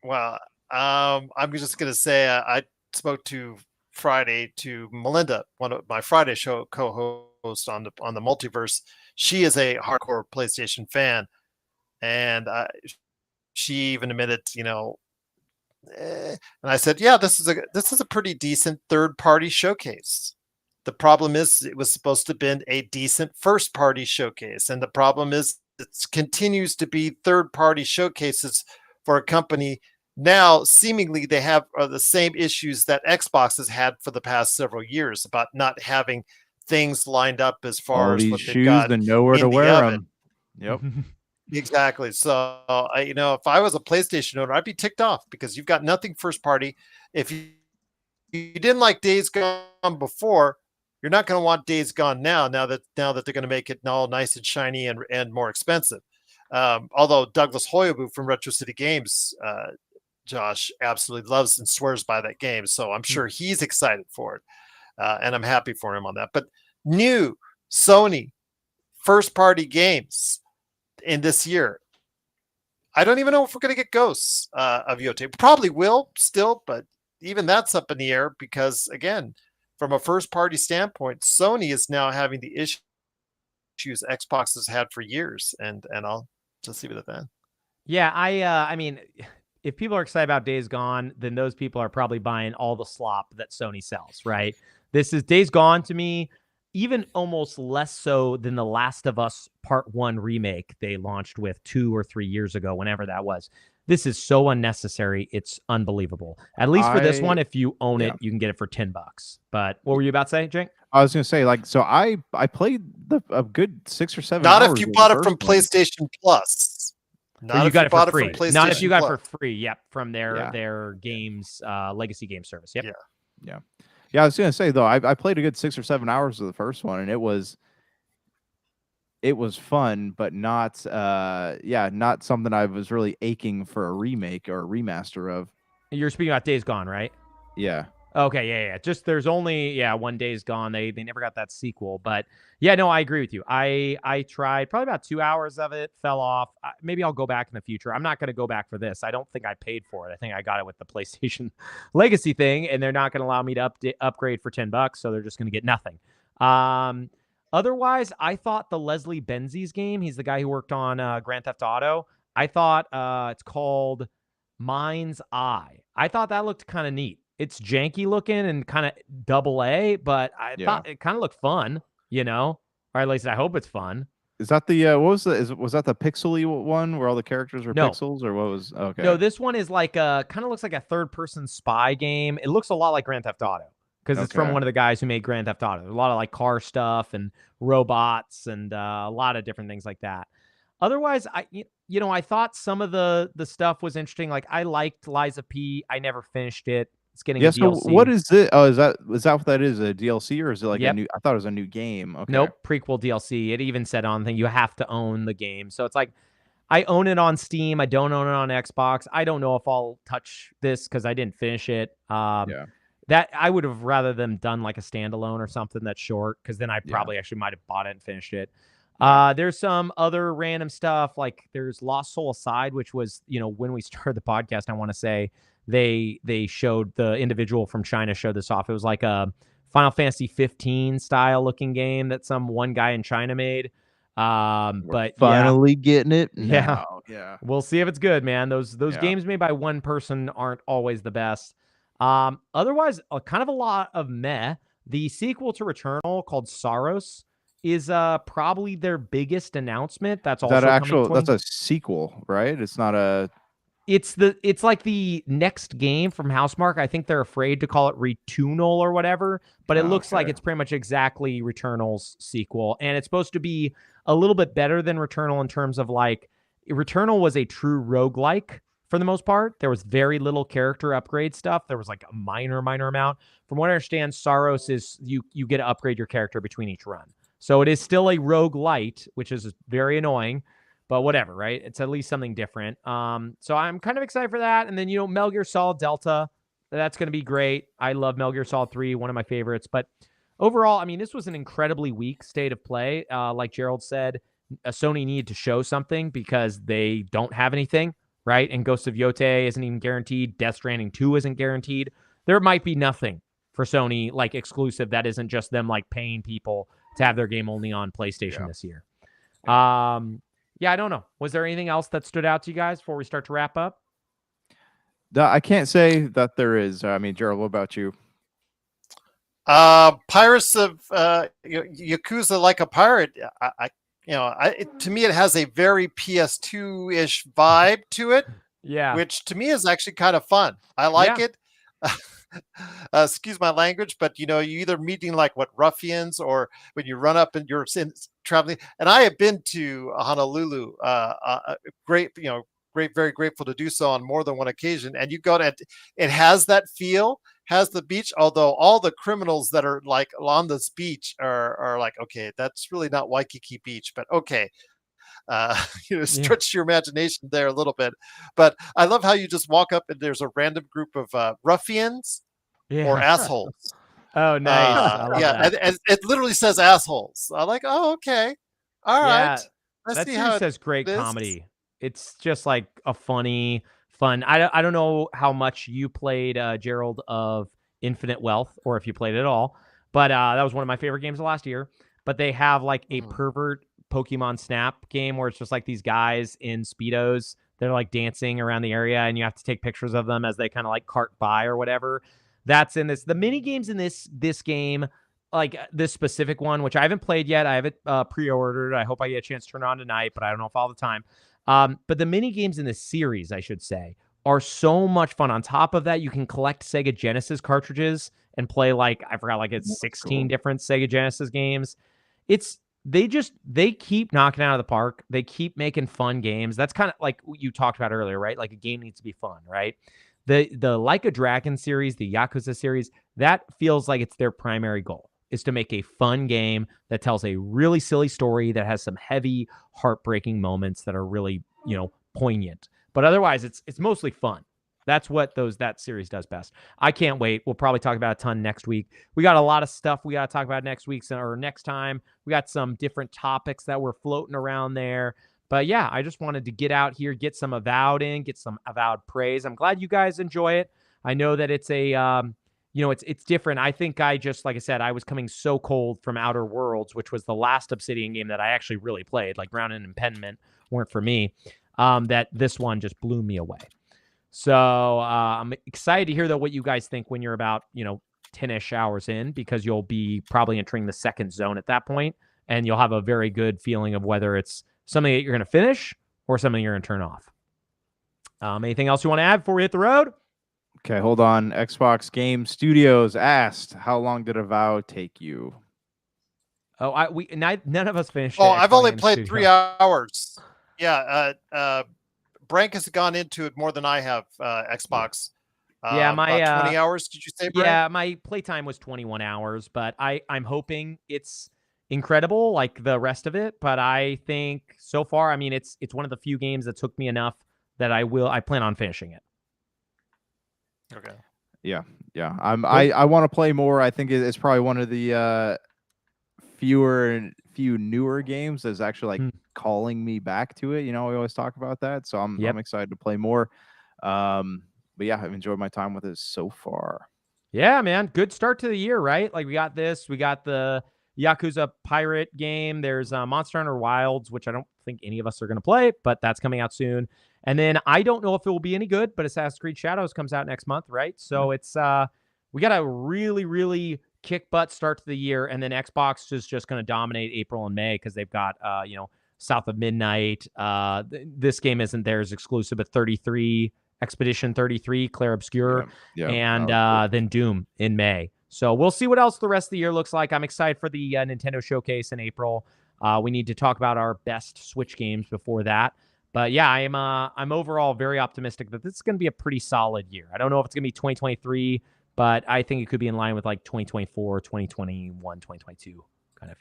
Well, I'm just going to say I spoke to Friday to Melinda, one of my Friday show co-hosts, host on the Multiverse, she is a hardcore PlayStation fan, and she even admitted, and I said, yeah, this is a pretty decent third-party showcase. The problem is it was supposed to have been a decent first-party showcase, and the problem is it continues to be third-party showcases for a company. Now, seemingly, they have the same issues that Xbox has had for the past several years about not having things lined up as far as what they've got and nowhere to wear them. Yep. Exactly. So, if I was a PlayStation owner, I'd be ticked off because you've got nothing first party. If you didn't like Days Gone before, you're not going to want Days Gone now. Now that they're going to make it all nice and shiny and more expensive. Although Douglas Hoyobu from Retro City Games, Josh, absolutely loves and swears by that game, so I'm sure he's excited for it, and I'm happy for him on that. But new Sony first party games in this year, I don't even know if we're going to get Ghosts of Yote. Probably will still, but even that's up in the air because, again, from a first party standpoint, Sony is now having the issues Xbox has had for years, and I'll just leave it at that. Yeah, I mean, if people are excited about Days Gone, then those people are probably buying all the slop that Sony sells, right? This is Days Gone to me, even almost less so than the Last of Us Part 1 remake they launched with 2 or 3 years ago, whenever that was. This is so unnecessary. It's unbelievable. At least for this one, if you own it, you can get it for $10. But what were you about to say, Jake? I was going to say, so I played a good 6 or 7 Not hours. If you bought it from PlayStation Plus. Not if you got it for free. Not if you got it for free. Yep, from their games legacy game service. Yep. Yeah. I was gonna say though, I played a good 6 or 7 hours of the first one, and it was fun, but not not something I was really aching for a remake or a remaster of. You're speaking about Days Gone, right? Yeah. Okay, yeah. Just there's only one Days Gone. They never got that sequel, but yeah, no, I agree with you. I tried probably about 2 hours of it, fell off. Maybe I'll go back in the future. I'm not going to go back for this. I don't think I paid for it. I think I got it with the PlayStation Legacy thing, and they're not going to allow me to upgrade for $10, so they're just going to get nothing. Otherwise, I thought the Leslie Benzies game. He's the guy who worked on Grand Theft Auto. I thought it's called Mind's Eye. I thought that looked kind of neat. It's janky looking and kind of AA, but I thought it kind of looked fun, or at least I hope it's fun. Is that the was that the pixely one where all the characters were pixels, or what was? Okay. No, this one is like kind of looks like a third-person spy game. It looks a lot like Grand Theft Auto because it's from one of the guys who made Grand Theft Auto. There's a lot of like car stuff and robots and a lot of different things like that. Otherwise, I thought some of the stuff was interesting. Like I liked Liza P. I never finished it. It's getting a DLC. So what is it? Oh, is that what that is? A DLC, or is it like a new? I thought it was a new game. Okay. Nope, prequel DLC. It even said on the thing you have to own the game. So it's like I own it on Steam. I don't own it on Xbox. I don't know if I'll touch this because I didn't finish it. That I would have rather them done like a standalone or something that's short, because then I probably actually might have bought it and finished it. There's some other random stuff, like there's Lost Soul Aside, which was, when we started the podcast, I want to say they showed the individual from China showed this off. It was like a Final Fantasy 15 style looking game that some one guy in China made. But finally getting it now. Yeah. We'll see if it's good, man. Those games made by one person aren't always the best. Otherwise, kind of a lot of meh. The sequel to Returnal called Saros is probably their biggest announcement. That's also that's a sequel, right? It's not a. It's like the next game from Housemarque. I think they're afraid to call it Returnal or whatever, but it looks like it's pretty much exactly Returnal's sequel, and it's supposed to be a little bit better than Returnal in terms of like Returnal was a true roguelike for the most part. There was very little character upgrade stuff. There was like a minor amount. From what I understand, Saros is you get to upgrade your character between each run. So it is still a roguelite, which is very annoying, but whatever, right? It's at least something different. So I'm kind of excited for that. And then, Metal Gear Solid Delta, that's going to be great. I love Metal Gear Solid 3, one of my favorites. But overall, I mean, this was an incredibly weak state of play. Like Gerald said, Sony needed to show something because they don't have anything, right? And Ghost of Yote isn't even guaranteed. Death Stranding 2 isn't guaranteed. There might be nothing for Sony, like exclusive, that isn't just them like paying people to have their game only on PlayStation this year. Yeah, I don't know. Was there anything else that stood out to you guys before we start to wrap up? I can't say that there is. I mean, Gerald, what about you? Pirates of Yakuza Like a Pirate. To me, it has a very PS2-ish vibe to it. Yeah. Which to me is actually kind of fun. I like it. Excuse my language, but you either meeting like ruffians, or when you run up and you're traveling. And I have been to Honolulu. Great, very grateful to do so on more than one occasion. And you go to it has that feel, has the beach. Although all the criminals that are like on this beach are like, okay, that's really not Waikiki Beach, but okay. Stretch your imagination there a little bit. But I love how you just walk up and there's a random group of ruffians or assholes. Oh, nice. I love that. And it literally says assholes. I'm like, oh, okay. All right. Let's see how it says great comedy. It's just like a fun. I don't know how much you played, Gerald, of Infinite Wealth, or if you played it at all, but that was one of my favorite games of last year. But they have like a pervert Pokemon Snap game where it's just like these guys in Speedos. They're like dancing around the area and you have to take pictures of them as they kind of like cart by or whatever. That's in this. The mini games in this game, like this specific one, which I haven't played yet. I have it pre-ordered. I hope I get a chance to turn on tonight, but I don't know if all the time. But the mini games in this series, I should say, are so much fun. On top of that, you can collect Sega Genesis cartridges and play it's 16 different Sega Genesis games. They keep knocking out of the park. They keep making fun games. That's kind of like what you talked about earlier, right? Like a game needs to be fun, right? The Like a Dragon series, the Yakuza series, that feels like it's their primary goal, is to make a fun game that tells a really silly story that has some heavy, heartbreaking moments that are really, poignant. But otherwise, it's mostly fun. That's what that series does best. I can't wait. We'll probably talk about a ton next week. We got a lot of stuff we got to talk about next week or next time. We got some different topics that were floating around there. But yeah, I just wanted to get out here, get some Avowed in, get some Avowed praise. I'm glad you guys enjoy it. I know that it's a, it's different. I think like I said, I was coming so cold from Outer Worlds, which was the last Obsidian game that I actually really played. Like Ground and Impediment weren't for me. That this one just blew me away. So I'm excited to hear what you guys think when you're about, 10-ish hours in, because you'll be probably entering the second zone at that point, and you'll have a very good feeling of whether it's something that you're going to finish or something you're going to turn off. Anything else you want to add before we hit the road? Okay, hold on. Xbox Game Studios asked, how long did Avowed take you? Oh, none of us finished. Oh, I've only played 3 hours. Yeah, Brank has gone into it more than I have. Xbox. Yeah, about 20 hours. Did you say, Brank? Yeah, my playtime was 21 hours, but I'm hoping it's incredible like the rest of it. But I think so far, I mean, it's one of the few games that took me enough that I plan on finishing it. Okay. Yeah. I want to play more. I think it's probably one of the few newer games that's actually like calling me back to it. We always talk about that, so I'm excited to play more. But yeah, I've enjoyed my time with it so far. Yeah, man, good start to the year, right? Like we got the Yakuza pirate game. There's Monster Hunter Wilds, which I don't think any of us are going to play, but that's coming out soon. And then I don't know if it will be any good, but Assassin's Creed Shadows comes out next month, right? So it's we got a really, really kick butt start to the year, and then Xbox is just going to dominate April and May because they've got South of Midnight. This game isn't theirs exclusive, but 33 Expedition 33 Clair Obscur, and then Doom in May. So we'll see what else the rest of the year looks like. I'm excited for the Nintendo Showcase in April. We need to talk about our best Switch games before that. But yeah, I'm overall very optimistic that this is going to be a pretty solid year. I don't know if it's going to be 2023, but I think it could be in line with like 2024, 2021, 2022 kind of.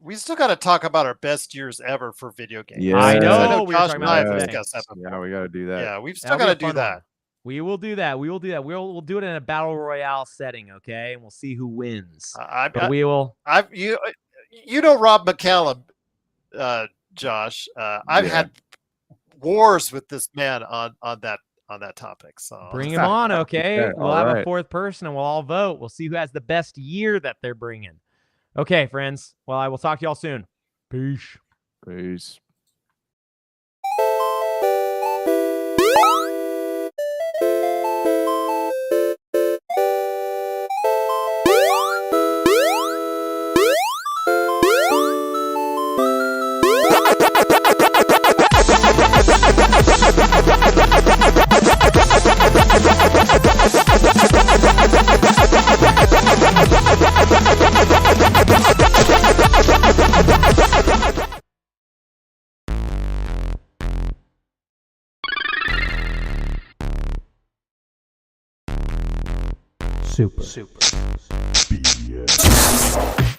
We still got to talk about our best years ever for video games. Yeah, I know. I know we Josh and I have discussed that before. Yeah, we got to do that. Yeah, we've still got to do that. One. We will do that. We'll do it in a battle royale setting, okay? And we'll see who wins. We will. Rob McCallum, Josh. I've had wars with this man on that topic. So bring him on, okay? Yeah, we'll have a fourth person and we'll all vote. We'll see who has the best year that they're bringing. Okay, friends. Well, I will talk to y'all soon. Peace. Peace. Super BS.